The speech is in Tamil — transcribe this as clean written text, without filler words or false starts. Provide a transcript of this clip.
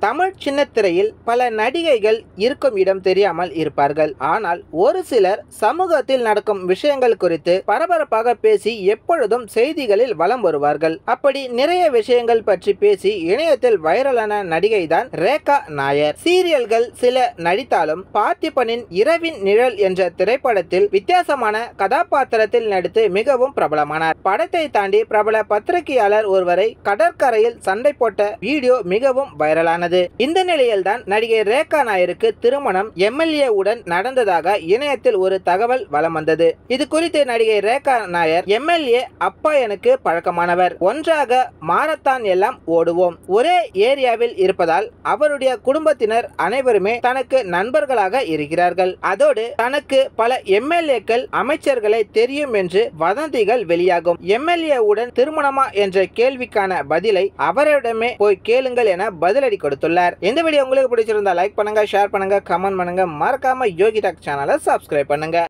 தமிழ் சின்னத்திரையில் பல நடிகைகள் இருக்கும் இடம் தெரியாமல் இருப்பார்கள். ஆனால் ஒரு சிலர் சமூகத்தில் நடக்கும் விஷயங்கள் குறித்து பரபரப்பாக பேசி எப்பொழுதும் செய்திகளில் வலம் வருவார்கள். அப்படி நிறைய விஷயங்கள் பற்றி பேசி இணையத்தில் வைரலான நடிகை தான் ரேகா நாயர். சீரியல்கள் சில நடித்தாலும் பார்த்திபனின் இரவின் நிழல் என்ற திரைப்படத்தில் வித்தியாசமான கதாபாத்திரத்தில் நடித்து மிகவும் பிரபலமானார். படத்தை தாண்டி பிரபல பத்திரிகையாளர் ஒருவரை கடற்கரையில் சண்டை போட்ட வீடியோ மிகவும் வைரலானது. இந்த நிலையில்தான் நடிகை ரேகா நாயருக்கு திருமணம் எம்எல்ஏ உடன் நடந்ததாக இணையத்தில் ஒரு தகவல் வலம் வந்தது. இது குறித்து நடிகை ரேகா நாயர், எம்எல்ஏ அப்பா எனக்கு பழக்கமானவர், ஒன்றாக மாரத்தான் எல்லாம் ஓடுவோம், ஒரே ஏரியாவில் இருப்பதால் அவருடைய குடும்பத்தினர் அனைவருமே தனக்கு நண்பர்களாக இருக்கிறார்கள். அதோடு தனக்கு பல எம்எல்ஏக்கள் அமைச்சர்களை தெரியும் என்று வதந்திகள் வெளியாகும். எம்எல்ஏ உடன் திருமணமா என்ற கேள்விக்கான பதிலை அவரிடமே போய் கேளுங்கள் என பதிலடி கொடுத்துள்ளார். இந்த வீடியோ உங்களுக்கு பிடிச்சிருந்தா லைக் பண்ணுங்க, ஷேர் பண்ணுங்க, கமெண்ட் பண்ணுங்க, மறக்காம யோகி டாக் சேனலை சப்ஸ்கிரைப் பண்ணுங்க.